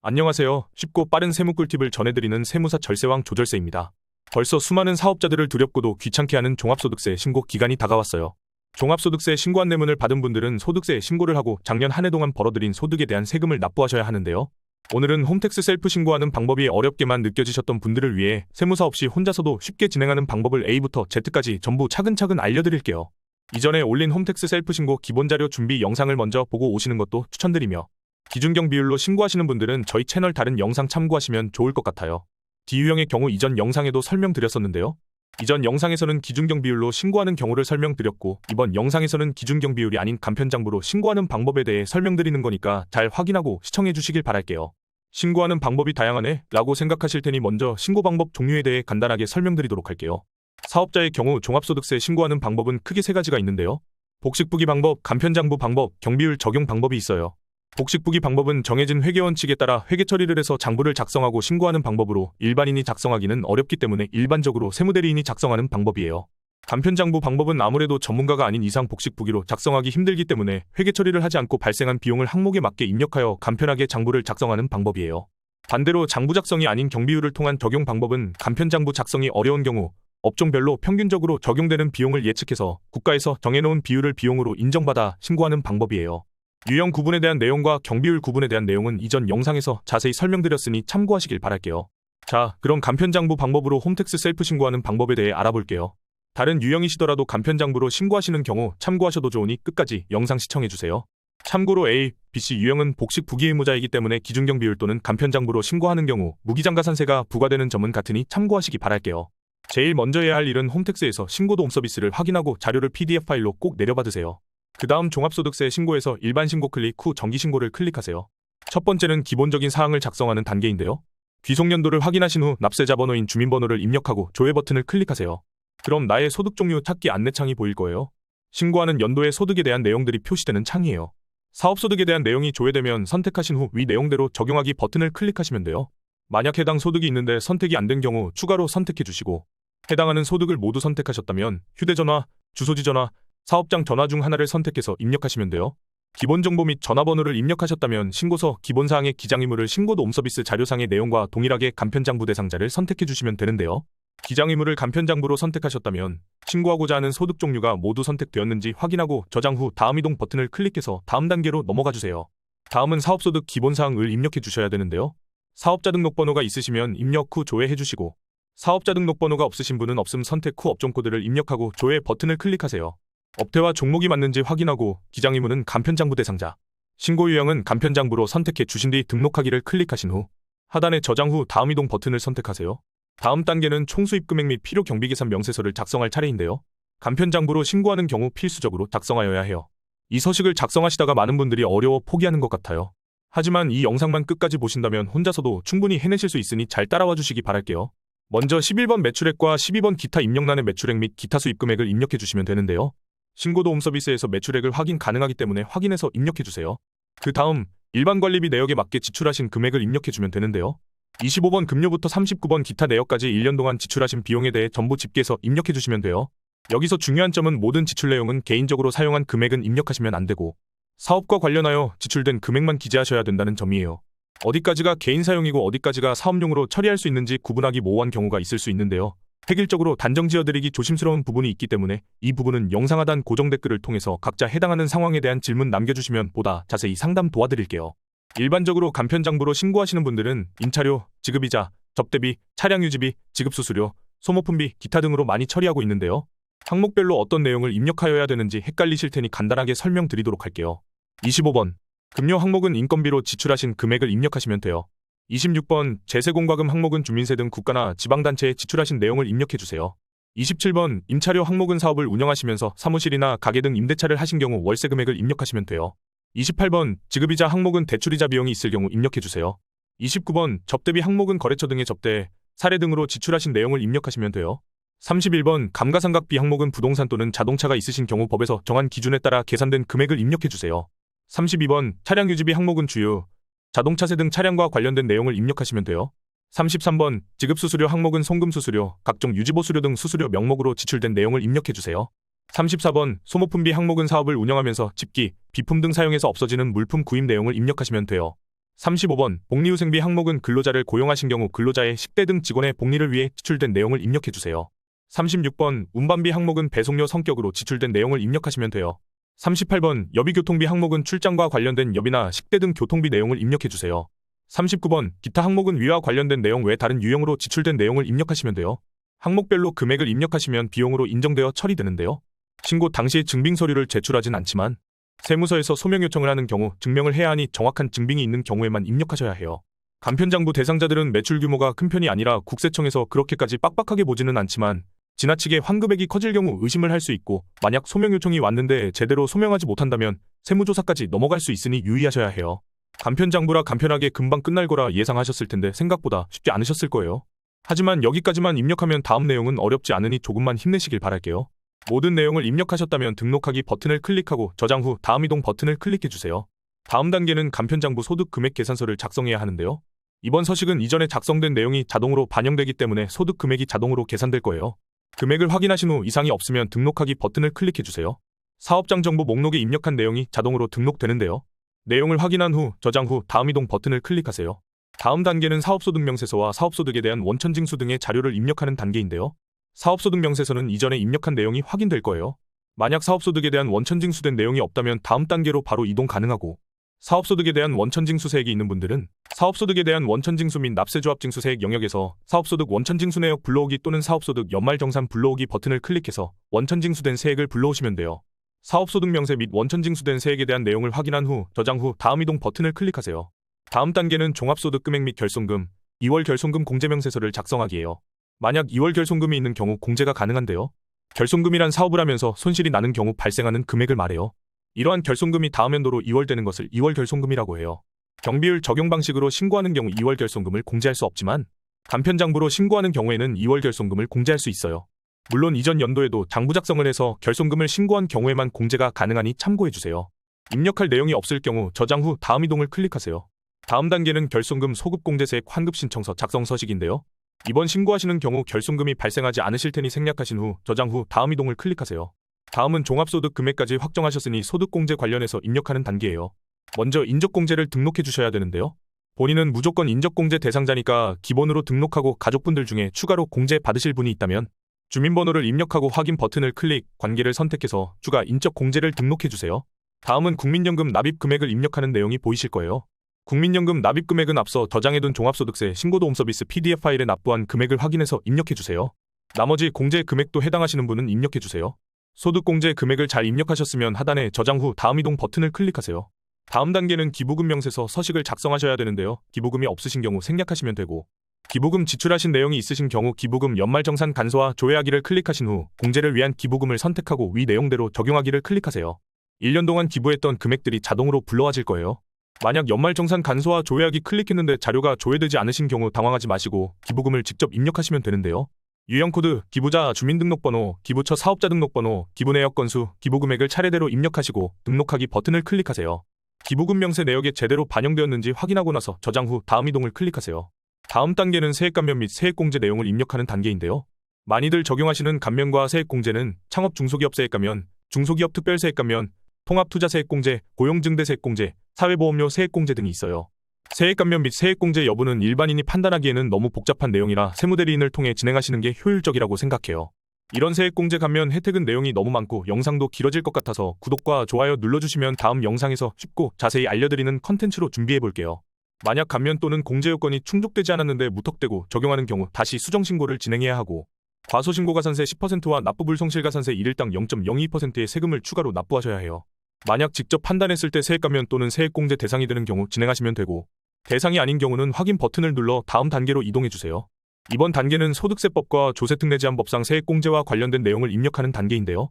안녕하세요. 쉽고 빠른 세무 꿀팁을 전해드리는 세무사 절세왕 조절세입니다. 벌써 수많은 사업자들을 두렵고도 귀찮게 하는 종합소득세 신고 기간이 다가왔어요. 종합소득세 신고 안내문을 받은 분들은 소득세 신고를 하고 작년 한 해 동안 벌어들인 소득에 대한 세금을 납부하셔야 하는데요. 오늘은 홈택스 셀프 신고하는 방법이 어렵게만 느껴지셨던 분들을 위해 세무사 없이 혼자서도 쉽게 진행하는 방법을 A부터 Z까지 전부 차근차근 알려드릴게요. 이전에 올린 홈택스 셀프 신고 기본자료 준비 영상을 먼저 보고 오시는 것도 추천드리며 기준경 비율로 신고하시는 분들은 저희 채널 다른 영상 참고하시면 좋을 것 같아요. D유형의 경우 이전 영상에도 설명드렸었는데요. 이전 영상에서는 기준경 비율로 신고하는 경우를 설명드렸고 이번 영상에서는 기준경 비율이 아닌 간편장부로 신고하는 방법에 대해 설명드리는 거니까 잘 확인하고 시청해 주시길 바랄게요. 신고하는 방법이 다양하네 라고 생각하실 테니 먼저 신고 방법 종류에 대해 간단하게 설명드리도록 할게요. 사업자의 경우 종합소득세 신고하는 방법은 크게 세 가지가 있는데요. 복식부기 방법, 간편장부 방법, 경비율 적용 방법이 있어요. 복식부기 방법은 정해진 회계원칙에 따라 회계 처리를 해서 장부를 작성하고 신고하는 방법으로 일반인이 작성하기는 어렵기 때문에 일반적으로 세무대리인이 작성하는 방법이에요. 간편장부 방법은 아무래도 전문가가 아닌 이상 복식부기로 작성하기 힘들기 때문에 회계 처리를 하지 않고 발생한 비용을 항목에 맞게 입력하여 간편하게 장부를 작성하는 방법이에요. 반대로 장부 작성이 아닌 경비율을 통한 적용 방법은 간편장부 작성이 어려운 경우 업종별로 평균적으로 적용되는 비용을 예측해서 국가에서 정해놓은 비율을 비용으로 인정받아 신고하는 방법이에요. 유형 구분에 대한 내용과 경비율 구분에 대한 내용은 이전 영상에서 자세히 설명드렸으니 참고하시길 바랄게요. 자, 그럼 간편장부 방법으로 홈택스 셀프 신고하는 방법에 대해 알아볼게요. 다른 유형이시더라도 간편장부로 신고하시는 경우 참고하셔도 좋으니 끝까지 영상 시청해주세요. 참고로 A, B, C 유형은 복식 부기 의무자이기 때문에 기준경 비율 또는 간편장부로 신고하는 경우 무기장가산세가 부과되는 점은 같으니 참고하시기 바랄게요. 제일 먼저 해야 할 일은 홈택스에서 신고도 홈서비스를 확인하고 자료를 PDF 파일로 꼭 내려받으세요. 그 다음 종합소득세 신고에서 일반 신고 클릭 후 정기 신고를 클릭하세요. 첫 번째는 기본적인 사항을 작성하는 단계인데요. 귀속연도를 확인하신 후 납세자 번호인 주민번호를 입력하고 조회 버튼을 클릭하세요. 그럼 나의 소득 종류 찾기 안내창이 보일 거예요. 신고하는 연도의 소득에 대한 내용들이 표시되는 창이에요. 사업소득에 대한 내용이 조회되면 선택하신 후 위 내용대로 적용하기 버튼을 클릭하시면 돼요. 만약 해당 소득이 있는데 선택이 안 된 경우 추가로 선택해 주시고 해당하는 소득을 모두 선택하셨다면 휴대전화, 주소지 전화, 사업장 전화 중 하나를 선택해서 입력하시면 돼요. 기본정보 및 전화번호를 입력하셨다면 신고서 기본사항의 기장의무를 신고도 홈서비스 자료상의 내용과 동일하게 간편장부 대상자를 선택해 주시면 되는데요. 기장의무를 간편장부로 선택하셨다면 신고하고자 하는 소득 종류가 모두 선택되었는지 확인하고 저장 후 다음 이동 버튼을 클릭해서 다음 단계로 넘어가 주세요. 다음은 사업소득 기본사항을 입력해 주셔야 되는데요. 사업자 등록번호가 있으시면 입력 후 조회해 주시고 사업자 등록번호가 없으신 분은 없음 선택 후 업종코드를 입력하고 조회 버튼을 클릭하세요. 업태와 종목이 맞는지 확인하고 기장의무는 간편장부 대상자, 신고 유형은 간편장부로 선택해 주신 뒤 등록하기를 클릭하신 후 하단의 저장 후 다음 이동 버튼을 선택하세요. 다음 단계는 총수입 금액 및 필요 경비계산 명세서를 작성할 차례인데요. 간편장부로 신고하는 경우 필수적으로 작성하여야 해요. 이 서식을 작성하시다가 많은 분들이 어려워 포기하는 것 같아요. 하지만 이 영상만 끝까지 보신다면 혼자서도 충분히 해내실 수 있으니 잘 따라와 주시기 바랄게요. 먼저 11번 매출액과 12번 기타 입력란의 매출액 및 기타 수입 금액을 입력해 주시면 되는데요. 신고도 홈서비스에서 매출액을 확인 가능하기 때문에 확인해서 입력해 주세요. 그 다음 일반 관리비 내역에 맞게 지출하신 금액을 입력해 주면 되는데요. 25번 급료부터 39번 기타 내역까지 1년 동안 지출하신 비용에 대해 전부 집계해서 입력해 주시면 돼요. 여기서 중요한 점은 모든 지출 내용은 개인적으로 사용한 금액은 입력하시면 안 되고 사업과 관련하여 지출된 금액만 기재하셔야 된다는 점이에요. 어디까지가 개인 사용이고 어디까지가 사업용으로 처리할 수 있는지 구분하기 모호한 경우가 있을 수 있는데요. 획일적으로 단정 지어드리기 조심스러운 부분이 있기 때문에 이 부분은 영상 하단 고정 댓글을 통해서 각자 해당하는 상황에 대한 질문 남겨주시면 보다 자세히 상담 도와드릴게요. 일반적으로 간편장부로 신고하시는 분들은 임차료, 지급이자, 접대비, 차량 유지비, 지급수수료, 소모품비, 기타 등으로 많이 처리하고 있는데요. 항목별로 어떤 내용을 입력하여야 되는지 헷갈리실 테니 간단하게 설명드리도록 할게요. 25번 급료 항목은 인건비로 지출하신 금액을 입력하시면 돼요. 26번 제세공과금 항목은 주민세 등 국가나 지방단체에 지출하신 내용을 입력해주세요. 27번 임차료 항목은 사업을 운영하시면서 사무실이나 가게 등 임대차를 하신 경우 월세 금액을 입력하시면 돼요. 28번 지급이자 항목은 대출이자 비용이 있을 경우 입력해주세요. 29번 접대비 항목은 거래처 등의 접대, 사례 등으로 지출하신 내용을 입력하시면 돼요. 31번 감가상각비 항목은 부동산 또는 자동차가 있으신 경우 법에서 정한 기준에 따라 계산된 금액을 입력해주세요. 32번 차량 유지비 항목은 주유, 자동차세 등 차량과 관련된 내용을 입력하시면 돼요. 33번 지급수수료 항목은 송금수수료, 각종 유지보수료 등 수수료 명목으로 지출된 내용을 입력해주세요. 34번 소모품비 항목은 사업을 운영하면서 집기, 비품 등 사용해서 없어지는 물품 구입 내용을 입력하시면 돼요. 35번 복리후생비 항목은 근로자를 고용하신 경우 근로자의 식대 등 직원의 복리를 위해 지출된 내용을 입력해주세요. 36번 운반비 항목은 배송료 성격으로 지출된 내용을 입력하시면 돼요. 38번 여비교통비 항목은 출장과 관련된 여비나 식대 등 교통비 내용을 입력해주세요. 39번 기타 항목은 위와 관련된 내용 외 다른 유형으로 지출된 내용을 입력하시면 돼요. 항목별로 금액을 입력하시면 비용으로 인정되어 처리되는데요. 신고 당시에 증빙 서류를 제출하진 않지만 세무서에서 소명 요청을 하는 경우 증명을 해야 하니 정확한 증빙이 있는 경우에만 입력하셔야 해요. 간편장부 대상자들은 매출 규모가 큰 편이 아니라 국세청에서 그렇게까지 빡빡하게 보지는 않지만 지나치게 환급액이 커질 경우 의심을 할 수 있고 만약 소명 요청이 왔는데 제대로 소명하지 못한다면 세무조사까지 넘어갈 수 있으니 유의하셔야 해요. 간편장부라 간편하게 금방 끝날 거라 예상하셨을 텐데 생각보다 쉽지 않으셨을 거예요. 하지만 여기까지만 입력하면 다음 내용은 어렵지 않으니 조금만 힘내시길 바랄게요. 모든 내용을 입력하셨다면 등록하기 버튼을 클릭하고 저장 후 다음 이동 버튼을 클릭해주세요. 다음 단계는 간편장부 소득 금액 계산서를 작성해야 하는데요. 이번 서식은 이전에 작성된 내용이 자동으로 반영되기 때문에 소득 금액이 자동으로 계산될 거예요. 금액을 확인하신 후 이상이 없으면 등록하기 버튼을 클릭해주세요. 사업장 정보 목록에 입력한 내용이 자동으로 등록되는데요. 내용을 확인한 후 저장 후 다음 이동 버튼을 클릭하세요. 다음 단계는 사업소득명세서와 사업소득에 대한 원천징수 등의 자료를 입력하는 단계인데요. 사업소득명세서는 이전에 입력한 내용이 확인될 거예요. 만약 사업소득에 대한 원천징수된 내용이 없다면 다음 단계로 바로 이동 가능하고 사업소득에 대한 원천징수세액이 있는 분들은 사업소득에 대한 원천징수 및 납세조합징수세액 영역에서 사업소득 원천징수 내역 불러오기 또는 사업소득 연말정산 불러오기 버튼을 클릭해서 원천징수된 세액을 불러오시면 돼요. 사업소득명세 및 원천징수된 세액에 대한 내용을 확인한 후 저장 후 다음 이동 버튼을 클릭하세요. 다음 단계는 종합소득 금액 및 결손금, 2월 결손금 공제명세서를 작성하기예요. 만약 2월 결손금이 있는 경우 공제가 가능한데요. 결손금이란 사업을 하면서 손실이 나는 경우 발생하는 금액을 말해요. 이러한 결손금이 다음 연도로 2월 되는 것을 2월 결손금이라고 해요. 경비율 적용 방식으로 신고하는 경우 2월 결손금을 공제할 수 없지만 간편장부로 신고하는 경우에는 2월 결손금을 공제할 수 있어요. 물론 이전 연도에도 장부 작성을 해서 결손금을 신고한 경우에만 공제가 가능하니 참고해주세요. 입력할 내용이 없을 경우 저장 후 다음 이동을 클릭하세요. 다음 단계는 결손금 소급공제세액 환급신청서 작성 서식인데요. 이번 신고하시는 경우 결손금이 발생하지 않으실 테니 생략하신 후 저장 후 다음 이동을 클릭하세요. 다음은 종합소득 금액까지 확정하셨으니 소득공제 관련해서 입력하는 단계예요. 먼저 인적공제를 등록해 주셔야 되는데요. 본인은 무조건 인적공제 대상자니까 기본으로 등록하고 가족분들 중에 추가로 공제 받으실 분이 있다면 주민번호를 입력하고 확인 버튼을 클릭, 관계를 선택해서 추가 인적공제를 등록해 주세요. 다음은 국민연금 납입 금액을 입력하는 내용이 보이실 거예요. 국민연금 납입 금액은 앞서 저장해둔 종합소득세 신고도움 서비스 PDF 파일에 납부한 금액을 확인해서 입력해주세요. 나머지 공제 금액도 해당하시는 분은 입력해주세요. 소득공제 금액을 잘 입력하셨으면 하단에 저장 후 다음 이동 버튼을 클릭하세요. 다음 단계는 기부금 명세서 서식을 작성하셔야 되는데요. 기부금이 없으신 경우 생략하시면 되고 기부금 지출하신 내용이 있으신 경우 기부금 연말정산 간소화 조회하기를 클릭하신 후 공제를 위한 기부금을 선택하고 위 내용대로 적용하기를 클릭하세요. 1년 동안 기부했던 금액들이 자동으로 불러와질 거예요. 만약 연말정산 간소화 조회하기 클릭했는데 자료가 조회되지 않으신 경우 당황하지 마시고 기부금을 직접 입력하시면 되는데요. 유형코드, 기부자 주민등록번호, 기부처 사업자 등록번호, 기부내역 건수, 기부금액을 차례대로 입력하시고 등록하기 버튼을 클릭하세요. 기부금 명세 내역에 제대로 반영되었는지 확인하고 나서 저장 후 다음 이동을 클릭하세요. 다음 단계는 세액감면 및 세액공제 내용을 입력하는 단계인데요. 많이들 적용하시는 감면과 세액공제는 창업 중소기업 세액감면, 중소기업 특별세액감면, 통합투자세액공제, 고용증대세액공제, 사회보험료 세액공제 등이 있어요. 세액감면 및 세액공제 여부는 일반인이 판단하기에는 너무 복잡한 내용이라 세무대리인을 통해 진행하시는 게 효율적이라고 생각해요. 이런 세액공제 감면 혜택은 내용이 너무 많고 영상도 길어질 것 같아서 구독과 좋아요 눌러주시면 다음 영상에서 쉽고 자세히 알려드리는 컨텐츠로 준비해볼게요. 만약 감면 또는 공제 요건이 충족되지 않았는데 무턱대고 적용하는 경우 다시 수정신고를 진행해야 하고 과소신고가산세 10%와 납부불성실가산세 1일당 0.02%의 세금을 추가로 납부하셔야 해요. 만약 직접 판단했을 때 세액감면 또는 세액공제 대상이 되는 경우 진행하시면 되고 대상이 아닌 경우는 확인 버튼을 눌러 다음 단계로 이동해주세요. 이번 단계는 소득세법과 조세특례제한법상 세액공제와 관련된 내용을 입력하는 단계인데요.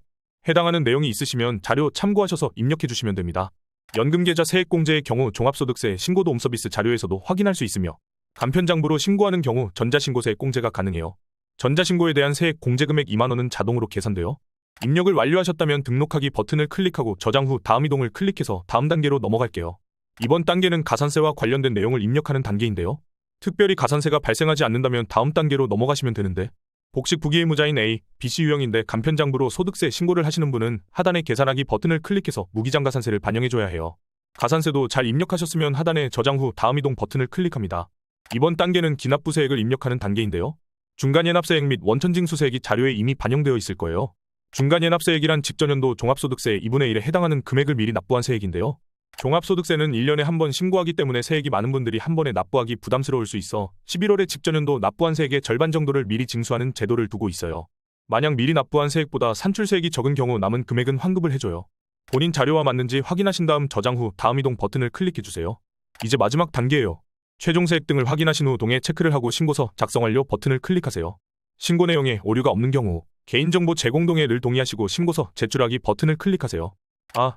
해당하는 내용이 있으시면 자료 참고하셔서 입력해주시면 됩니다. 연금계좌 세액공제의 경우 종합소득세 신고도움 서비스 자료에서도 확인할 수 있으며 간편장부로 신고하는 경우 전자신고세 공제가 가능해요. 전자신고에 대한 세액 공제금액 2만원은 자동으로 계산되어 입력을 완료하셨다면 등록하기 버튼을 클릭하고 저장 후 다음 이동을 클릭해서 다음 단계로 넘어갈게요. 이번 단계는 가산세와 관련된 내용을 입력하는 단계인데요. 특별히 가산세가 발생하지 않는다면 다음 단계로 넘어가시면 되는데 복식 부기의무자인 A, BC 유형인데 간편장부로 소득세 신고를 하시는 분은 하단의 계산하기 버튼을 클릭해서 무기장가산세를 반영해줘야 해요. 가산세도 잘 입력하셨으면 하단에 저장 후 다음 이동 버튼을 클릭합니다. 이번 단계는 기납부세액을 입력하는 단계인데요. 중간예납세액 및 원천징수세액이 자료에 이미 반영되어 있을 거예요. 중간예납세액이란 직전연도 종합소득세 2분의 1에 해당하는 금액을 미리 납부한 세액인데요. 종합소득세는 1년에 한 번 신고하기 때문에 세액이 많은 분들이 한 번에 납부하기 부담스러울 수 있어 11월에 직전연도 납부한 세액의 절반 정도를 미리 징수하는 제도를 두고 있어요. 만약 미리 납부한 세액보다 산출세액이 적은 경우 남은 금액은 환급을 해줘요. 본인 자료와 맞는지 확인하신 다음 저장 후 다음 이동 버튼을 클릭해주세요. 이제 마지막 단계예요. 최종 세액 등을 확인하신 후 동에 체크를 하고 신고서 작성 완료 버튼을 클릭하세요. 신고 내용에 오류가 없는 경우 개인정보 제공 동의를 동의하시고 신고서 제출하기 버튼을 클릭하세요.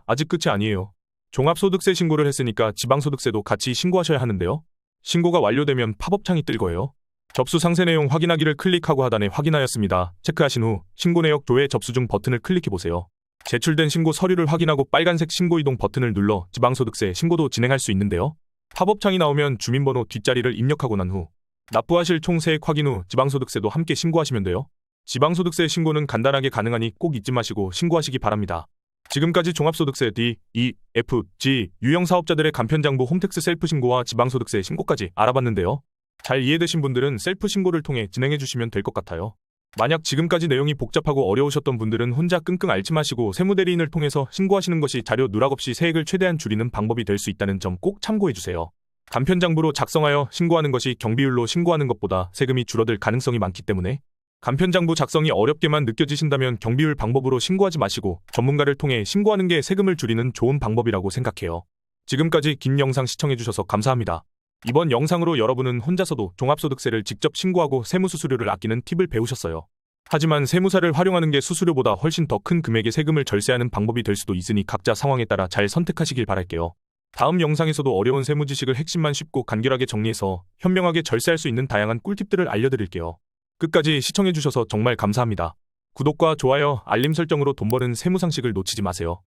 아직 끝이 아니에요. 종합소득세 신고를 했으니까 지방소득세도 같이 신고하셔야 하는데요. 신고가 완료되면 팝업창이 뜰 거예요. 접수 상세 내용 확인하기를 클릭하고 하단에 확인하였습니다. 체크하신 후 신고 내역 조회 접수 중 버튼을 클릭해보세요. 제출된 신고 서류를 확인하고 빨간색 신고 이동 버튼을 눌러 지방소득세 신고도 진행할 수 있는데요. 팝업창이 나오면 주민번호 뒷자리를 입력하고 난 후 납부하실 총 세액 확인 후 지방소득세도 함께 신고하시면 돼요. 지방소득세 신고는 간단하게 가능하니 꼭 잊지 마시고 신고하시기 바랍니다. 지금까지 종합소득세 D, E, F, G 유형 사업자들의 간편장부 홈택스 셀프 신고와 지방소득세 신고까지 알아봤는데요. 잘 이해되신 분들은 셀프 신고를 통해 진행해 주시면 될 것 같아요. 만약 지금까지 내용이 복잡하고 어려우셨던 분들은 혼자 끙끙 앓지 마시고 세무대리인을 통해서 신고하시는 것이 자료 누락 없이 세액을 최대한 줄이는 방법이 될 수 있다는 점 꼭 참고해 주세요. 간편장부로 작성하여 신고하는 것이 경비율로 신고하는 것보다 세금이 줄어들 가능성이 많기 때문에 간편장부 작성이 어렵게만 느껴지신다면 경비율 방법으로 신고하지 마시고 전문가를 통해 신고하는 게 세금을 줄이는 좋은 방법이라고 생각해요. 지금까지 긴 영상 시청해주셔서 감사합니다. 이번 영상으로 여러분은 혼자서도 종합소득세를 직접 신고하고 세무수수료를 아끼는 팁을 배우셨어요. 하지만 세무사를 활용하는 게 수수료보다 훨씬 더 큰 금액의 세금을 절세하는 방법이 될 수도 있으니 각자 상황에 따라 잘 선택하시길 바랄게요. 다음 영상에서도 어려운 세무 지식을 핵심만 쉽고 간결하게 정리해서 현명하게 절세할 수 있는 다양한 꿀팁들을 알려드릴게요. 끝까지 시청해주셔서 정말 감사합니다. 구독과 좋아요, 알림 설정으로 돈 버는 세무 상식을 놓치지 마세요.